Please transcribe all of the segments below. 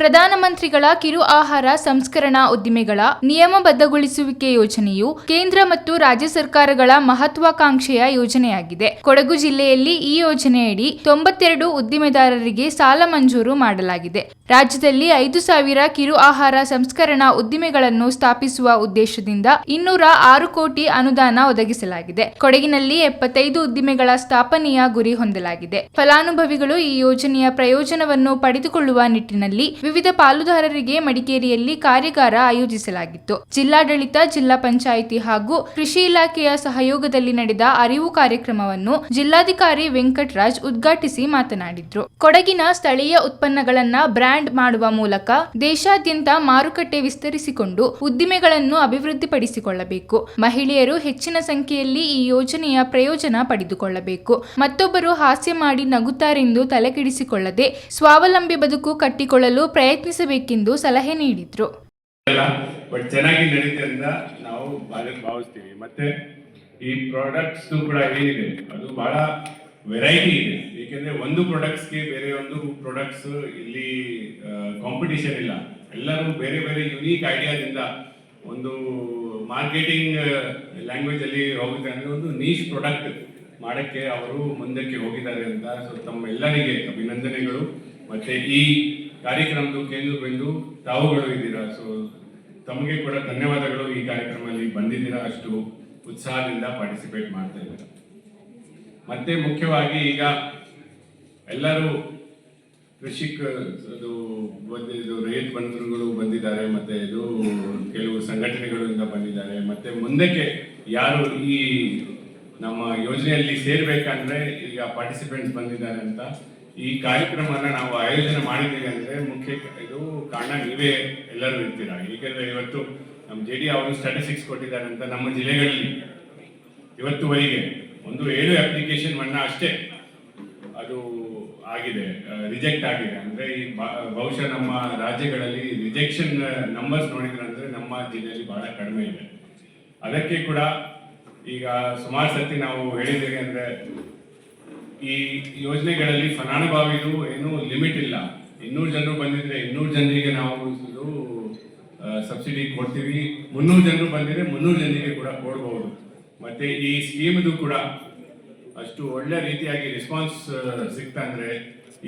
ಪ್ರಧಾನಮಂತ್ರಿಗಳ ಕಿರು ಆಹಾರ ಸಂಸ್ಕರಣಾ ಉದ್ದಿಮೆಗಳ ನಿಯಮಬದ್ಧಗೊಳಿಸುವಿಕೆ ಯೋಜನೆಯು ಕೇಂದ್ರ ಮತ್ತು ರಾಜ್ಯ ಸರ್ಕಾರಗಳ ಮಹತ್ವಾಕಾಂಕ್ಷೆಯ ಯೋಜನೆಯಾಗಿದೆ. ಕೊಡಗು ಜಿಲ್ಲೆಯಲ್ಲಿ ಈ ಯೋಜನೆಯಡಿ 92 ಉದ್ದಿಮೆದಾರರಿಗೆ ಸಾಲ ಮಂಜೂರು ಮಾಡಲಾಗಿದೆ. ರಾಜ್ಯದಲ್ಲಿ 5,000 ಕಿರು ಆಹಾರ ಸಂಸ್ಕರಣಾ ಉದ್ದಿಮೆಗಳನ್ನು ಸ್ಥಾಪಿಸುವ ಉದ್ದೇಶದಿಂದ 206 ಕೋಟಿ ಅನುದಾನ ಒದಗಿಸಲಾಗಿದೆ. ಕೊಡಗಿನಲ್ಲಿ 75 ಉದ್ದಿಮೆಗಳ ಸ್ಥಾಪನೆಯ ಗುರಿ ಹೊಂದಲಾಗಿದೆ. ಫಲಾನುಭವಿಗಳು ಈ ಯೋಜನೆಯ ಪ್ರಯೋಜನವನ್ನು ಪಡೆದುಕೊಳ್ಳುವ ನಿಟ್ಟಿನಲ್ಲಿ ವಿವಿಧ ಪಾಲುದಾರರಿಗೆ ಮಡಿಕೇರಿಯಲ್ಲಿ ಕಾರ್ಯಾಗಾರ ಆಯೋಜಿಸಲಾಗಿತ್ತು. ಜಿಲ್ಲಾಡಳಿತ, ಜಿಲ್ಲಾ ಪಂಚಾಯಿತಿ ಹಾಗೂ ಕೃಷಿ ಇಲಾಖೆಯ ಸಹಯೋಗದಲ್ಲಿ ನಡೆದ ಅರಿವು ಕಾರ್ಯಕ್ರಮವನ್ನು ಜಿಲ್ಲಾಧಿಕಾರಿ ವೆಂಕಟರಾಜ್ ಉದ್ಘಾಟಿಸಿ ಮಾತನಾಡಿದ್ರು. ಕೊಡಗಿನ ಸ್ಥಳೀಯ ಉತ್ಪನ್ನಗಳನ್ನ ಬ್ರ್ಯಾಂಡ್ ಮಾಡುವ ಮೂಲಕ ದೇಶಾದ್ಯಂತ ಮಾರುಕಟ್ಟೆ ವಿಸ್ತರಿಸಿಕೊಂಡು ಉದ್ದಿಮೆಗಳನ್ನು ಅಭಿವೃದ್ಧಿಪಡಿಸಿಕೊಳ್ಳಬೇಕು. ಮಹಿಳೆಯರು ಹೆಚ್ಚಿನ ಸಂಖ್ಯೆಯಲ್ಲಿ ಈ ಯೋಜನೆಯ ಪ್ರಯೋಜನ ಪಡೆದುಕೊಳ್ಳಬೇಕು. ಮತ್ತೊಬ್ಬರು ಹಾಸ್ಯ ಮಾಡಿ ನಗುತ್ತಾರೆಂದು ತಲೆಕೆಡಿಸಿಕೊಳ್ಳದೆ ಸ್ವಾವಲಂಬಿ ಬದುಕು ಕಟ್ಟಿಕೊಳ್ಳಲು ಪ್ರಯತ್ನಿಸಬೇಕೆಂದು ಸಲಹೆ ನೀಡಿದ್ರು. ಚೆನ್ನಾಗಿ ನಡೀತಿದೆ ಅಂತ ನಾವು ಭಾವಿಸ್ತೀವಿ. ಮತ್ತೆ ಈ ಪ್ರಾಡಕ್ಟ್ಸ್ ಕೂಡ ಏನಿದೆ ಅದು ಬಹಳ ವೆರೈಟಿ ಇದೆ. ಏಕೆಂದ್ರೆ ಒಂದು ಪ್ರಾಡಕ್ಟ್ಸ್ಗೆ ಬೇರೆ ಒಂದು ಪ್ರಾಡಕ್ಟ್ಸ್ ಇಲ್ಲಿ ಕಾಂಪಿಟಿಷನ್ ಇಲ್ಲ. ಎಲ್ಲರೂ ಬೇರೆ ಬೇರೆ ಯುನೀಕ್ ಐಡಿಯಾದಿಂದ ಒಂದು ಮಾರ್ಕೆಟಿಂಗ್ ಲ್ಯಾಂಗ್ವೇಜ್ ಅಲ್ಲಿ ಹೋಗುತ್ತೆ ಅಂದ್ರೆ ಒಂದು ನೀಶ್ ಪ್ರಾಡಕ್ಟ್ ಮಾಡಕ್ಕೆ ಅವರು ಮುಂದಕ್ಕೆ ಹೋಗಿದ್ದಾರೆ ಅಂತ. ಸೊ ತಮ್ಮೆಲ್ಲರಿಗೆ ಅಭಿನಂದನೆಗಳು. ಮತ್ತೆ ಈ ಕಾರ್ಯಕ್ರಮದ ಕೇಂದ್ರ ಬಿಂದು ತಾವುಗಳು ಇದ್ದೀರಾ. ಸೊ ತಮಗೆ ಕೂಡ ಧನ್ಯವಾದಗಳು. ಈ ಕಾರ್ಯಕ್ರಮದಲ್ಲಿ ಬಂದಿದ್ದೀರಾ, ಅಷ್ಟು ಉತ್ಸಾಹದಿಂದ ಪಾರ್ಟಿಸಿಪೇಟ್ ಮಾಡ್ತಾ ಇದ್ದೀರಾ. ಮತ್ತೆ ಮುಖ್ಯವಾಗಿ ಈಗ ಎಲ್ಲರೂ ಕೃಷಿಕರು ಬಂದಿದ್ದು, ರೈತ ಬಂಧುಗಳು ಬಂದಿದ್ದಾರೆ, ಮತ್ತೆ ಇದು ಕೆಲವು ಸಂಘಟನೆಗಳಿಂದ ಬಂದಿದ್ದಾರೆ. ಮತ್ತೆ ಮುಂದಕ್ಕೆ ಯಾರು ಈ ನಮ್ಮ ಯೋಜನೆಯಲ್ಲಿ ಸೇರ್ಬೇಕಂದ್ರೆ ಈಗ ಪಾರ್ಟಿಸಿಪೆಂಟ್ಸ್ ಬಂದಿದ್ದಾರೆ ಅಂತ ಈ ಕಾರ್ಯಕ್ರಮನ ನಾವು ಆಯೋಜನೆ ಮಾಡಿದ್ದೀವಿ ಅಂದ್ರೆ ಮುಖ್ಯ ಇದು ಕಾರಣ ನೀವೇ ಎಲ್ಲರೂ ಇರ್ತೀರಾ. ಏಕೆಂದ್ರೆ ಇವತ್ತು ನಮ್ಮ JD ಅವರು ಸ್ಟ್ಯಾಟಿಸ್ಟಿಕ್ಸ್ ಕೊಟ್ಟಿದ್ದಾರೆ ಅಂತ ನಮ್ಮ ಜಿಲ್ಲೆಗಳಲ್ಲಿ ಇವತ್ತುವರೆಗೆ ಒಂದು 7 ಅಪ್ಲಿಕೇಶನ್ ಮನ್ನಾ ಅಷ್ಟೇ ಅದು ಆಗಿದೆ, ರಿಜೆಕ್ಟ್ ಆಗಿದೆ. ಅಂದ್ರೆ ಈ ಬಹುಶಃ ನಮ್ಮ ರಾಜ್ಯಗಳಲ್ಲಿ ರಿಜೆಕ್ಷನ್ ನಂಬರ್ಸ್ ನೋಡಿದ್ರೆ ಅಂದ್ರೆ ನಮ್ಮ ಜಿಲ್ಲೆಯಲ್ಲಿ ಬಹಳ ಕಡಿಮೆ ಇದೆ. ಅದಕ್ಕೆ ಕೂಡ ಈಗ ಸುಮಾರು ಸರ್ತಿ ನಾವು ಹೇಳಿದ್ದೇವೆ ಅಂದ್ರೆ ಈ ಯೋಜನೆಗಳಲ್ಲಿ ಫಲಾನುಭವಿದು ಏನು ಲಿಮಿಟ್ ಇಲ್ಲ. 200 ಜನರು ಬಂದಿದ್ರೆ 200 ಜನರಿಗೆ ನಾವು ಸಬ್ಸಿಡಿ ಕೊಡ್ತೀವಿ. 300 ಜನರು ಬಂದಿದ್ರೆ 300 ಜನರಿಗೆ ಕೂಡ ಕೊಡಬಹುದು. ಮತ್ತೆ ಈ ಸ್ಕೀಮ್ದು ಕೂಡ ಅಷ್ಟು ಒಳ್ಳೆ ರೀತಿಯಾಗಿ ರೆಸ್ಪಾನ್ಸ್ ಸಿಗ್ತಾ ಅಂದ್ರೆ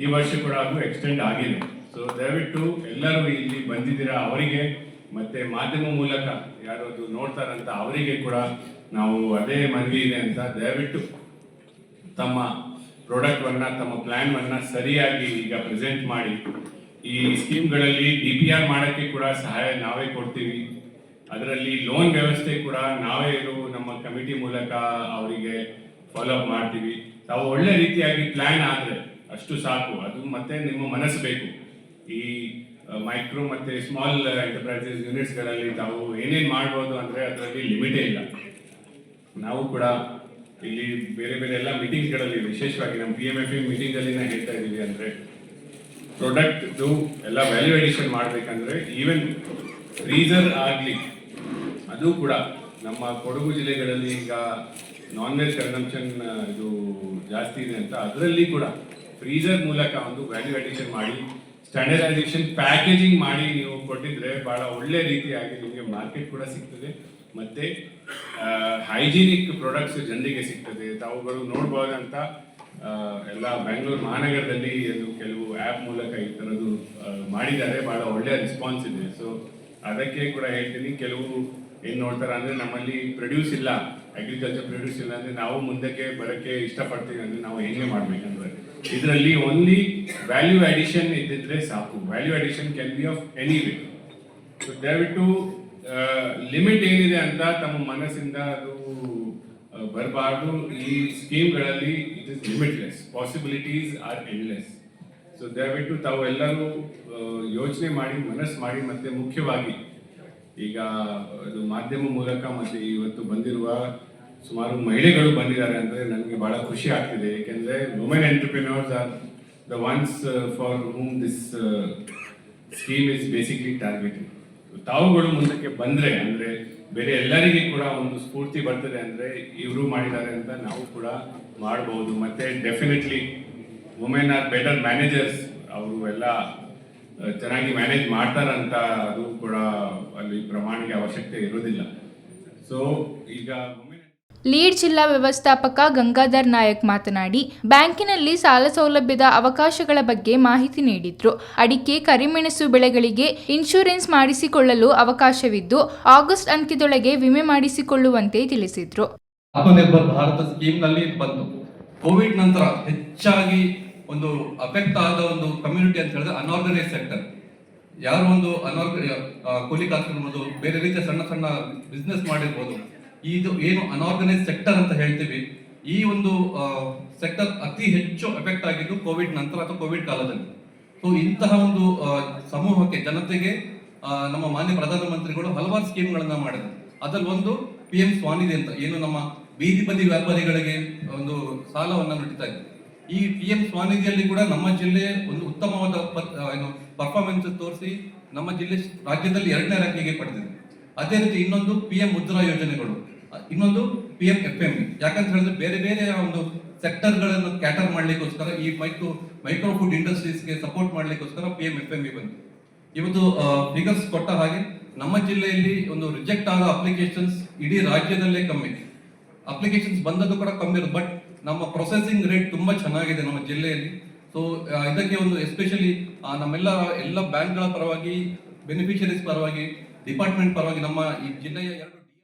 ಈ ವರ್ಷ ಕೂಡ ಅದು ಎಕ್ಸ್ಟೆಂಡ್ ಆಗಿದೆ. ಸೊ ದಯವಿಟ್ಟು ಎಲ್ಲರೂ ಇಲ್ಲಿ ಬಂದಿದ್ದೀರಾ ಅವರಿಗೆ ಮತ್ತೆ ಮಾಧ್ಯಮ ಮೂಲಕ ಯಾರು ಅದು ನೋಡ್ತಾರಂತ ಅವರಿಗೆ ಕೂಡ ನಾವು ಅದೇ ಮನವಿ ಇದೆ ಅಂತ ದಯವಿಟ್ಟು ತಮ್ಮ ಪ್ರಾಡಕ್ಟ್ವನ್ನ, ತಮ್ಮ ಪ್ಲಾನ್ವನ್ನ ಸರಿಯಾಗಿ ಈಗ ಪ್ರೆಸೆಂಟ್ ಮಾಡಿ ಈ ಸ್ಕೀಮ್ಗಳಲ್ಲಿ DPR ಮಾಡೋಕ್ಕೆ ಕೂಡ ಸಹಾಯ ನಾವೇ ಕೊಡ್ತೀವಿ. ಅದರಲ್ಲಿ ಲೋನ್ ವ್ಯವಸ್ಥೆ ಕೂಡ ನಾವೇ ನಮ್ಮ ಕಮಿಟಿ ಮೂಲಕ ಅವರಿಗೆ ಫಾಲೋ ಅಪ್ ಮಾಡ್ತೀವಿ. ತಾವು ಒಳ್ಳೆ ರೀತಿಯಾಗಿ ಪ್ಲಾನ್ ಆದರೆ ಅಷ್ಟು ಸಾಕು. ಅದು ಮತ್ತೆ ನಿಮ್ಮ ಮನಸ್ಸು ಬೇಕು. ಈ ಮೈಕ್ರೋ ಮತ್ತೆ ಸ್ಮಾಲ್ ಎಂಟರ್ಪ್ರೈಸಸ್ ಯೂನಿಟ್ಸ್ಗಳಲ್ಲಿ ತಾವು ಏನೇನು ಮಾಡ್ಬೋದು ಅಂದರೆ ಅದರಲ್ಲಿ ಲಿಮಿಟೇ ಇಲ್ಲ. ನಾವು ಕೂಡ ಇಲ್ಲಿ ಬೇರೆ ಬೇರೆ ಎಲ್ಲ ಮೀಟಿಂಗ್ಸ್ಗಳಲ್ಲಿ ವಿಶೇಷವಾಗಿ ನಮ್ಮ PMFE ಮೀಟಿಂಗಲ್ಲಿ ಹೇಳ್ತಾ ಇದ್ದೀವಿ ಅಂದರೆ ಪ್ರಾಡಕ್ಟ್ದು ಎಲ್ಲ ವ್ಯಾಲ್ಯೂ ಎಡಿಷನ್ ಮಾಡಬೇಕಂದ್ರೆ ಈವನ್ ಫ್ರೀಸರ್ ಆಗಲಿ ಅದು ಕೂಡ ನಮ್ಮ ಕೊಡಗು ಜಿಲ್ಲೆಗಳಲ್ಲಿ ಈಗ ನಾನ್ ವೆಜ್ ಕನ್ಸಂಪ್ಷನ್ ಇದು ಜಾಸ್ತಿ ಇದೆ ಅಂತ ಅದರಲ್ಲಿ ಕೂಡ ಫ್ರೀಸರ್ ಮೂಲಕ ಒಂದು ವ್ಯಾಲ್ಯೂ ಎಡಿಷನ್ ಮಾಡಿ ಸ್ಟ್ಯಾಂಡರ್ಡೈಸೇಷನ್ ಪ್ಯಾಕೇಜಿಂಗ್ ಮಾಡಿ ನೀವು ಕೊಟ್ಟಿದ್ರೆ ಬಹಳ ಒಳ್ಳೆ ರೀತಿಯಾಗಿ ನಿಮಗೆ ಮಾರ್ಕೆಟ್ ಕೂಡ ಸಿಗ್ತದೆ. ಮತ್ತೆ ಹೈಜಿನಿಕ್ ಪ್ರಾಡಕ್ಟ್ಸ್ ಜನರಿಗೆ ಸಿಗ್ತದೆ. ತಾವುಗಳು ನೋಡ್ಬೋದಂತ ಎಲ್ಲ ಬೆಂಗಳೂರು ಮಹಾನಗರದಲ್ಲಿ ಕೆಲವು ಆ್ಯಪ್ ಮೂಲಕ ಈ ಥರದ್ದು ಮಾಡಿದ್ದಾರೆ. ಬಹಳ ಒಳ್ಳೆಯ ರೆಸ್ಪಾನ್ಸ್ ಇದೆ. ಸೊ ಅದಕ್ಕೆ ಕೂಡ ಹೇಳ್ತೀನಿ, ಕೆಲವು ಏನು ನೋಡ್ತಾರೆ ಅಂದರೆ ನಮ್ಮಲ್ಲಿ ಪ್ರೊಡ್ಯೂಸ್ ಇಲ್ಲ, ಅಗ್ರಿಕಲ್ಚರ್ ಪ್ರೊಡ್ಯೂಸ್ ಇಲ್ಲ ಅಂದರೆ ನಾವು ಮುಂದಕ್ಕೆ ಬರೋಕ್ಕೆ ಇಷ್ಟಪಡ್ತೀವಿ ಅಂದರೆ ನಾವು ಹೆಂಗೆ ಮಾಡಬೇಕಂದ್ರೆ ಇದರಲ್ಲಿ ಓನ್ಲಿ ವ್ಯಾಲ್ಯೂ ಅಡಿಷನ್ ಇದ್ದಿದ್ರೆ ಸಾಕು. Value addition can be of any way. So ದಯವಿಟ್ಟು ಲಿಮಿಟ್ ಏನಿದೆ ಅಂತ ತಮ್ಮ ಮನಸ್ಸಿಂದ ಅದು ಬರಬಾರ್ದು. ಈ ಸ್ಕೀಮ್ಗಳಲ್ಲಿ it is limitless, possibilities are endless. So ದಯವಿಟ್ಟು ತಾವು ಎಲ್ಲರೂ ಯೋಚನೆ ಮಾಡಿ, ಮನಸ್ಸು ಮಾಡಿ. ಮತ್ತೆ ಮುಖ್ಯವಾಗಿ ಈಗ ಅದು ಮಾಧ್ಯಮ ಮೂಲಕ ಮತ್ತೆ ಇವತ್ತು ಬಂದಿರುವ ಸುಮಾರು ಮಹಿಳೆಗಳು ಬಂದಿದ್ದಾರೆ ಅಂದರೆ ನನಗೆ ಬಹಳ ಖುಷಿ ಆಗ್ತಿದೆ. ಏಕೆಂದರೆ women entrepreneurs are the ones for whom this scheme is basically targeting. ತಾವುಗಳು ಮುಂದಕ್ಕೆ ಬಂದರೆ ಅಂದರೆ ಬೇರೆ ಎಲ್ಲರಿಗೆ ಕೂಡ ಒಂದು ಸ್ಫೂರ್ತಿ ಬರ್ತದೆ. ಅಂದರೆ ಇವರು ಮಾಡಿದ್ದಾರೆ ಅಂತ ನಾವು ಕೂಡ ಮಾಡಬಹುದು. ಮತ್ತು definitely women are better managers. ಅವರು ಎಲ್ಲ ಚೆನ್ನಾಗಿ ಮ್ಯಾನೇಜ್ ಮಾಡ್ತಾರಂತ ಅದು ಕೂಡ ಅಲ್ಲಿ ಪ್ರಮಾಣಿಗೆ ಅವಶ್ಯಕತೆ ಇರೋದಿಲ್ಲ. ಸೊ ಈಗ ಲೀಡ್ ಜಿಲ್ಲಾ ವ್ಯವಸ್ಥಾಪಕ ಗಂಗಾಧರ್ ನಾಯಕ್ ಮಾತನಾಡಿ, ಬ್ಯಾಂಕಿನಲ್ಲಿ ಸಾಲ ಸೌಲಭ್ಯದ ಅವಕಾಶಗಳ ಬಗ್ಗೆ ಮಾಹಿತಿ ನೀಡಿದ್ರು. ಅಡಿಕೆ, ಕರಿಮೆಣಸು ಬೆಳೆಗಳಿಗೆ ಇನ್ಶೂರೆನ್ಸ್ ಮಾಡಿಸಿಕೊಳ್ಳಲು ಅವಕಾಶವಿದ್ದು, ಆಗಸ್ಟ್ ಅಂತ್ಯದೊಳಗೆ ವಿಮೆ ಮಾಡಿಸಿಕೊಳ್ಳುವಂತೆ ತಿಳಿಸಿದ್ರು. ಆತ್ಮನಿರ್ಭರ್ ಭಾರತ ಸ್ಕೀಮ್ ನಲ್ಲಿ ಬಂತು. ಕೋವಿಡ್ ನಂತರ ಹೆಚ್ಚಾಗಿ ಒಂದು ಅಫೆಕ್ಟ್ ಆದ ಒಂದು ಕಮ್ಯುನಿಟಿ ಅಂತ ಹೇಳಿದ್ರೆ ಅನ್ಆರ್ಗನೈಸ್ ಸೆಕ್ಟರ್. ಯಾರು ಒಂದು ಕೂಲಿ ಕಾರ್ಮಿಕರು, ಬೇರೆ ರೀತಿಯ ಸಣ್ಣ ಸಣ್ಣ ಬಿಸ್ನೆಸ್ ಮಾಡಿರ್ಬೋದು. ಇದು ಏನು ಅನ್ಆರ್ಗನೈಸ್ ಸೆಕ್ಟರ್ ಅಂತ ಹೇಳ್ತೀವಿ, ಈ ಒಂದು ಸೆಕ್ಟರ್ ಅತಿ ಹೆಚ್ಚು ಎಫೆಕ್ಟ್ ಆಗಿದ್ದು ಕೋವಿಡ್ ನಂತರ ಅಥವಾ ಕೋವಿಡ್ ಕಾಲದಲ್ಲಿ. ಸೊ ಇಂತಹ ಒಂದು ಸಮೂಹಕ್ಕೆ, ಜನತೆಗೆ ನಮ್ಮ ಮಾನ್ಯ ಪ್ರಧಾನಮಂತ್ರಿಗಳು ಹಲವಾರು ಸ್ಕೀಮ್ಗಳನ್ನ ಮಾಡಿದ್ರು. ಅದರಲ್ಲಿ ಒಂದು PM ಸ್ವಾನಿಧಿ ಅಂತ, ಏನು ನಮ್ಮ ಬೀದಿ ಬದಿ ವ್ಯಾಪಾರಿಗಳಿಗೆ ಒಂದು ಸಾಲವನ್ನ ನೀಡ್ತಾ ಇದೆ. ಈ PM ಸ್ವಾನಿಧಿಯಲ್ಲಿ ಕೂಡ ನಮ್ಮ ಜಿಲ್ಲೆ ಒಂದು ಉತ್ತಮವಾದ ಪರ್ಫಾರ್ಮೆನ್ಸ್ ತೋರಿಸಿ ನಮ್ಮ ಜಿಲ್ಲೆ ರಾಜ್ಯದಲ್ಲಿ 2ನೇ ರ್ಯಾಂಕಿಗೆ ಪಡೆದಿದೆ. ಅದೇ ರೀತಿ ಇನ್ನೊಂದು PM ಮುದ್ರಾ ಯೋಜನೆಗಳು, ಇನ್ನೊಂದು PM FME. ಯಾಕಂತ ಹೇಳಿದ್ರೆ ಬೇರೆ ಬೇರೆ ಒಂದು ಸೆಕ್ಟರ್ಗಳನ್ನು ಕ್ಯಾಟರ್ ಮಾಡ್ಲಿಕ್ಕೋಸ್ಕರ ಈ ಮೈಕ್ರೋ ಫುಡ್ ಇಂಡಸ್ಟ್ರೀಸ್ಗೆ ಸಪೋರ್ಟ್ ಮಾಡ್ಲಿಕ್ಕೋಸ್ಕರ PM FME ಬಂತು. ಇವತ್ತು ಫಿಗರ್ಸ್ ಕೊಟ್ಟ ಹಾಗೆ ನಮ್ಮ ಜಿಲ್ಲೆಯಲ್ಲಿ ಒಂದು ರಿಜೆಕ್ಟ್ ಆದ ಅಪ್ಲಿಕೇಶನ್ಸ್ ಇಡೀ ರಾಜ್ಯದಲ್ಲೇ ಕಮ್ಮಿ, ಅಪ್ಲಿಕೇಶನ್ಸ್ ಬಂದದ್ದು ಕೂಡ ಕಮ್ಮಿ ಇರುತ್ತೆ. ಬಟ್ ನಮ್ಮ ಪ್ರೊಸೆಸಿಂಗ್ ರೇಟ್ ತುಂಬಾ ಚೆನ್ನಾಗಿದೆ ನಮ್ಮ ಜಿಲ್ಲೆಯಲ್ಲಿ. ಸೊ ಇದಕ್ಕೆ ಒಂದು ಎಸ್ಪೆಷಲಿ ಎಲ್ಲ ಬ್ಯಾಂಕ್ಗಳ ಪರವಾಗಿ, ಬೆನಿಫಿಷರೀಸ್ ಪರವಾಗಿ, ಡಿಪಾರ್ಟ್ಮೆಂಟ್ ಪರವಾಗಿ ನಮ್ಮ ಈ ಜಿಲ್ಲೆಯ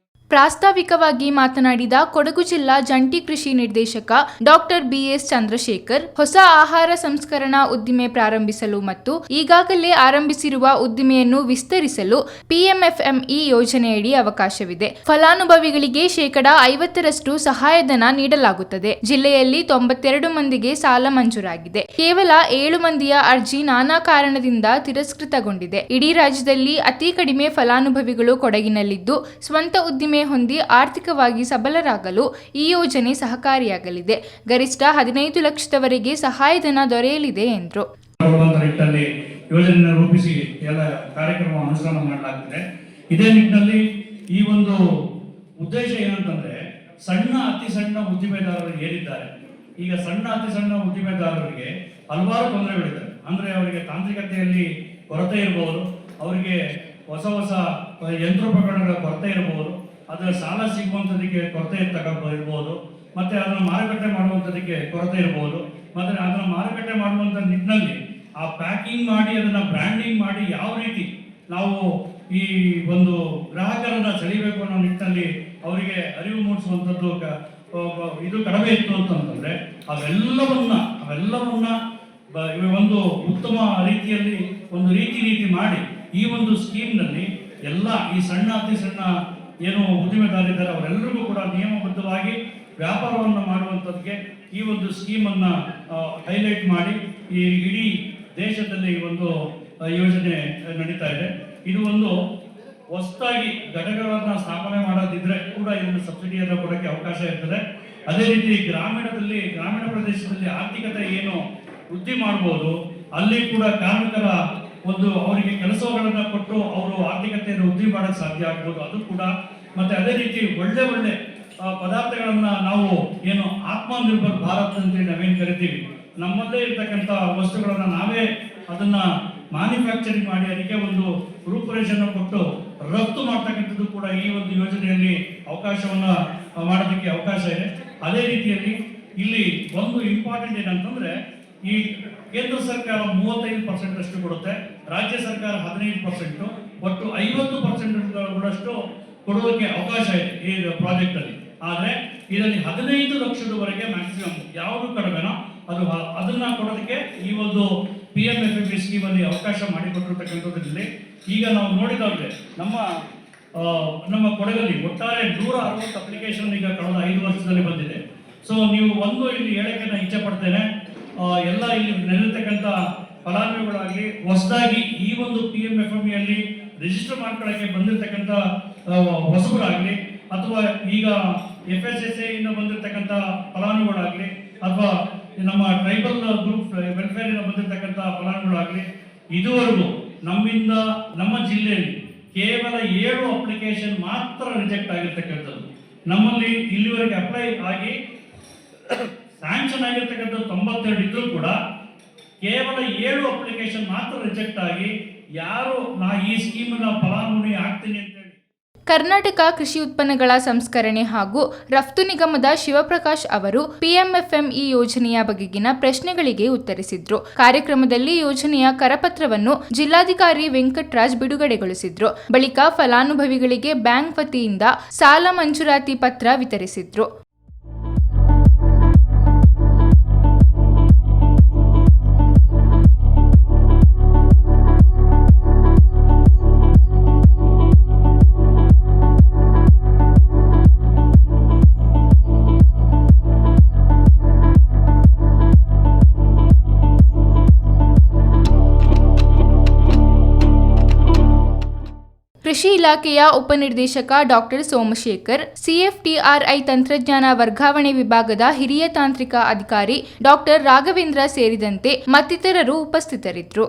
ಪ್ರಾಸ್ತಾವಿಕವಾಗಿ ಮಾತನಾಡಿದ ಕೊಡಗು ಜಿಲ್ಲಾ ಜಂಟಿ ಕೃಷಿ ನಿರ್ದೇಶಕ ಡಾಕ್ಟರ್ BS ಚಂದ್ರಶೇಖರ್, ಹೊಸ ಆಹಾರ ಸಂಸ್ಕರಣಾ ಉದ್ದಿಮೆ ಪ್ರಾರಂಭಿಸಲು ಮತ್ತು ಈಗಾಗಲೇ ಆರಂಭಿಸಿರುವ ಉದ್ದಿಮೆಯನ್ನು ವಿಸ್ತರಿಸಲು PMFME ಯೋಜನೆಯಡಿ ಅವಕಾಶವಿದೆ. ಫಲಾನುಭವಿಗಳಿಗೆ 50% ಸಹಾಯಧನ ನೀಡಲಾಗುತ್ತದೆ. ಜಿಲ್ಲೆಯಲ್ಲಿ 92 ಮಂದಿಗೆ ಸಾಲ ಮಂಜೂರಾಗಿದೆ. ಕೇವಲ 7 ಮಂದಿಯ ಅರ್ಜಿ ನಾನಾ ಕಾರಣದಿಂದ ತಿರಸ್ಕೃತಗೊಂಡಿದೆ. ಇಡೀ ರಾಜ್ಯದಲ್ಲಿ ಅತಿ ಕಡಿಮೆ ಫಲಾನುಭವಿಗಳು ಕೊಡಗಿನಲ್ಲಿದ್ದು, ಸ್ವಂತ ಉದ್ದಿಮೆ ಹೊಂದಿ ಆರ್ಥಿಕವಾಗಿ ಸಬಲರಾಗಲು ಈ ಯೋಜನೆ ಸಹಕಾರಿಯಾಗಲಿದೆ. ಗರಿಷ್ಠ 15 ಲಕ್ಷದವರೆಗೆ ಸಹಾಯಧನ ದೊರೆಯಲಿದೆ ಎಂದರು. ಯೋಜನೆ ರೂಪಿಸಿ ಎಲ್ಲ ಕಾರ್ಯಕ್ರಮ ಅನುಷ್ಠಾನ ಮಾಡಲಾಗ್ತಿದೆ. ಇದೇ ನಿಟ್ಟಿನಲ್ಲಿ ಈ ಒಂದು ಉದ್ದೇಶ ಏನಂತಂದ್ರೆ, ಅತಿ ಸಣ್ಣ ಉದ್ದಿಮೆದಾರರು ಏನಿದ್ದಾರೆ, ಈಗ ಅತಿ ಸಣ್ಣ ಉದ್ದಿಮೆದಾರರಿಗೆ ಹಲವಾರು ತೊಂದರೆಗಳಿದೆ. ಅಂದ್ರೆ ಅವರಿಗೆ ತಾಂತ್ರಿಕತೆಯಲ್ಲಿ ಕೊರತೆ ಇರಬಹುದು, ಅವರಿಗೆ ಹೊಸ ಯಂತ್ರೋಪಕರಣಗಳ ಕೊರತೆ ಇರಬಹುದು, ಅದರ ಸಾಲ ಸಿಗುವಂಥದಕ್ಕೆ ಕೊರತೆ ಇರ್ಬೋದು, ಮತ್ತೆ ಅದನ್ನು ಮಾರುಕಟ್ಟೆ ಮಾಡುವಂಥದಕ್ಕೆ ಕೊರತೆ ಇರಬಹುದು. ಮತ್ತೆ ಅದನ್ನು ಮಾರುಕಟ್ಟೆ ಮಾಡುವಂಥ ನಿಟ್ಟಿನಲ್ಲಿ ಆ ಪ್ಯಾಕಿಂಗ್ ಮಾಡಿ, ಅದನ್ನ ಬ್ರ್ಯಾಂಡಿಂಗ್ ಮಾಡಿ ಯಾವ ರೀತಿ ನಾವು ಈ ಒಂದು ಗ್ರಾಹಕರನ್ನ ಸೆಳೆಯಬೇಕು ಅನ್ನೋ ನಿಟ್ಟಿನಲ್ಲಿ ಅವರಿಗೆ ಅರಿವು ಮೂಡಿಸುವಂಥದ್ದು ಇದು ಕಡಿಮೆ ಇತ್ತು ಅಂತಂದ್ರೆ ಅವೆಲ್ಲವನ್ನ ಒಂದು ಉತ್ತಮ ರೀತಿಯಲ್ಲಿ ಒಂದು ರೀತಿ ಮಾಡಿ ಈ ಒಂದು ಸ್ಕೀಮ್ನಲ್ಲಿ ಎಲ್ಲ ಈ ಅತಿ ಸಣ್ಣ ಏನು ಉದ್ದಿಮೆದಾರರಿದ್ದಾರೆ ಅವರೆಲ್ಲರಿಗೂ ಕೂಡ ನಿಯಮಬದ್ಧವಾಗಿ ವ್ಯಾಪಾರವನ್ನು ಮಾಡುವಂಥದ್ದಕ್ಕೆ ಈ ಒಂದು ಸ್ಕೀಮನ್ನು ಹೈಲೈಟ್ ಮಾಡಿ ಈ ಇಡೀ ದೇಶದಲ್ಲಿ ಈ ಒಂದು ಯೋಜನೆ ನಡೀತಾ ಇದೆ. ಇದು ಒಂದು ಹೊಸದಾಗಿ ಘಟಕಗಳನ್ನು ಸ್ಥಾಪನೆ ಮಾಡೋದಿದ್ರೆ ಕೂಡ ಇದನ್ನು ಸಬ್ಸಿಡಿಯನ್ನು ಕೊಡೋಕ್ಕೆ ಅವಕಾಶ ಇರ್ತದೆ. ಅದೇ ರೀತಿ ಗ್ರಾಮೀಣ ಪ್ರದೇಶದಲ್ಲಿ ಆರ್ಥಿಕತೆ ಏನು ವೃದ್ಧಿ ಮಾಡ್ಬೋದು, ಅಲ್ಲಿ ಕೂಡ ಕಾರ್ಮಿಕರ ಒಂದು ಅವರಿಗೆ ಕೆಲಸಗಳನ್ನ ಕೊಟ್ಟು ಅವರು ಆರ್ಥಿಕತೆಯನ್ನು ವೃದ್ಧಿ ಮಾಡಕ್ಕೆ ಸಾಧ್ಯ ಆಗ್ಬೋದು, ಅದು ಕೂಡ. ಮತ್ತೆ ಅದೇ ರೀತಿ ಒಳ್ಳೆ ಪದಾರ್ಥಗಳನ್ನ ನಾವು ಏನು ಆತ್ಮನಿರ್ಭರ್ ಭಾರತ್ ಅಂತೇಳಿ ನಾವೇನು ಕರಿತೀವಿ, ನಮ್ಮಲ್ಲೇ ಇರ್ತಕ್ಕಂಥ ವಸ್ತುಗಳನ್ನ ನಾವೇ ಅದನ್ನ ಮ್ಯಾನುಫ್ಯಾಕ್ಚರಿಂಗ್ ಮಾಡಿ ಅದಕ್ಕೆ ಒಂದು ರೂಪುರೇಷೆಯನ್ನು ಕೊಟ್ಟು ರಫ್ತು ಮಾಡ್ತಕ್ಕಂಥದ್ದು ಕೂಡ ಈ ಒಂದು ಯೋಜನೆಯಲ್ಲಿ ಅವಕಾಶವನ್ನ ಮಾಡೋದಕ್ಕೆ ಅವಕಾಶ ಇದೆ. ಅದೇ ರೀತಿಯಲ್ಲಿ ಇಲ್ಲಿ ಒಂದು ಇಂಪಾರ್ಟೆಂಟ್ ಏನಂತಂದ್ರೆ, ಈ ಕೇಂದ್ರ ಸರ್ಕಾರ 35% ಅಷ್ಟು ಕೊಡುತ್ತೆ, ರಾಜ್ಯ ಸರ್ಕಾರ 15%, ಒಟ್ಟು 50% ಕೊಡೋದಕ್ಕೆ ಅವಕಾಶ ಇದೆ ಈ ಪ್ರಾಜೆಕ್ಟ್ ಅಲ್ಲಿ. ಆದ್ರೆ ಇದರಲ್ಲಿ 15 ಲಕ್ಷದವರೆಗೆ ಮ್ಯಾಕ್ಸಿಮಮ್, ಯಾವುದು ಕಡಿಮೆನೋ ಅದನ್ನ ಕೊಡೋದಕ್ಕೆ ಈ ಒಂದು PMFME ಸ್ಕೀಮ್ ಅಲ್ಲಿ ಅವಕಾಶ ಮಾಡಿಕೊಟ್ಟಿರ್ತಕ್ಕಂಥದ್ರಲ್ಲಿ ಈಗ ನಾವು ನೋಡಿದ್ರೆ ನಮ್ಮ ಕೊಡಗಲ್ಲಿ ಒಟ್ಟಾರೆ 160 ಅಪ್ಲಿಕೇಶನ್ ಈಗ ಕಳೆದ 5 ವರ್ಷದಲ್ಲಿ ಬಂದಿದೆ. ಸೊ ನೀವು ಇಲ್ಲಿ ಹೇಳಕ್ಕೆ ನಾನು ಇಚ್ಛೆ ಪಡ್ತೇನೆ, ಎಲ್ಲ ಇಲ್ಲಿ ನೆಲೆತಕ್ಕಂಥ ಫಲಾನುಭವಿಗಳಾಗಲಿ ಹೊಸದಾಗಿ ಈ ಒಂದು PMFME ಅಲ್ಲಿ ರಿಜಿಸ್ಟರ್ ಮಾಡ್ಕೊಳ್ಳೋಕ್ಕೆ ಬಂದಿರತಕ್ಕಂಥ ಹೊಸಬರಾಗಲಿ, ಅಥವಾ ಈಗ FSSAI ಇಂದ ಬಂದಿರತಕ್ಕಂಥ ಫಲಾನುಭವಿಗಳಾಗಲಿ, ಅಥವಾ ನಮ್ಮ ಟ್ರೈಬಲ್ ಗ್ರೂಪ್ ವೆಲ್ಫೇರ್ ಇಂದ ಬಂದಿರತಕ್ಕಂಥ ಫಲಾನುಭವಿಗಳಾಗಲಿ, ಇದುವರೆಗೂ ನಮ್ಮ ಜಿಲ್ಲೆಯಲ್ಲಿ ಕೇವಲ 7 ಅಪ್ಲಿಕೇಶನ್ ಮಾತ್ರ ರಿಜೆಕ್ಟ್ ಆಗಿರ್ತಕ್ಕಂಥದ್ದು. ನಮ್ಮಲ್ಲಿ ಇಲ್ಲಿವರೆಗೆ ಅಪ್ಲೈ ಆಗಿ ಸ್ಯಾಂಕ್ಷನ್ ಆಗಿರ್ತಕ್ಕಂಥ 92 ಇದ್ರೂ ಕೂಡ ಕೇವಲ 7 ಅಪ್ಲಿಕೇಶನ್ ಮಾತ್ರ ರಿಜೆಕ್ಟ್ ಆಗಿ ಯಾರು ಈ ಸ್ಕೀಮ್ನ ಫಲಾನುಭವಿ ಆಗ್ತೀನಿ ಅಂತ ಹೇಳಿ. ಕರ್ನಾಟಕ ಕೃಷಿ ಉತ್ಪನ್ನಗಳ ಸಂಸ್ಕರಣೆ ಹಾಗೂ ರಫ್ತು ನಿಗಮದ ಶಿವಪ್ರಕಾಶ್ ಅವರು ಪಿಎಂಎಫ್ಎಂಇ ಯೋಜನೆಯ ಬಗೆಗಿನ ಪ್ರಶ್ನೆಗಳಿಗೆ ಉತ್ತರಿಸಿದ್ರು. ಕಾರ್ಯಕ್ರಮದಲ್ಲಿ ಯೋಜನೆಯ ಕರಪತ್ರವನ್ನು ಜಿಲ್ಲಾಧಿಕಾರಿ ವೆಂಕಟರಾಜ್ ಬಿಡುಗಡೆಗೊಳಿಸಿದ್ರು. ಬಳಿಕ ಫಲಾನುಭವಿಗಳಿಗೆ ಬ್ಯಾಂಕ್ ವತಿಯಿಂದ ಸಾಲ ಮಂಜೂರಾತಿ ಪತ್ರ ವಿತರಿಸಿದ್ರು. ಕೃಷಿ ಇಲಾಖೆಯ ಉಪನಿರ್ದೇಶಕ ಡಾಕ್ಟರ್ ಸೋಮಶೇಖರ್, ಸಿಎಫ್ಟಿಆರ್ಐ ತಂತ್ರಜ್ಞಾನ ವರ್ಗಾವಣೆ ವಿಭಾಗದ ಹಿರಿಯ ತಾಂತ್ರಿಕ ಅಧಿಕಾರಿ ಡಾಕ್ಟರ್ ರಾಘವೇಂದ್ರ ಸೇರಿದಂತೆ ಮತ್ತಿತರರು ಉಪಸ್ಥಿತರಿದ್ದರು.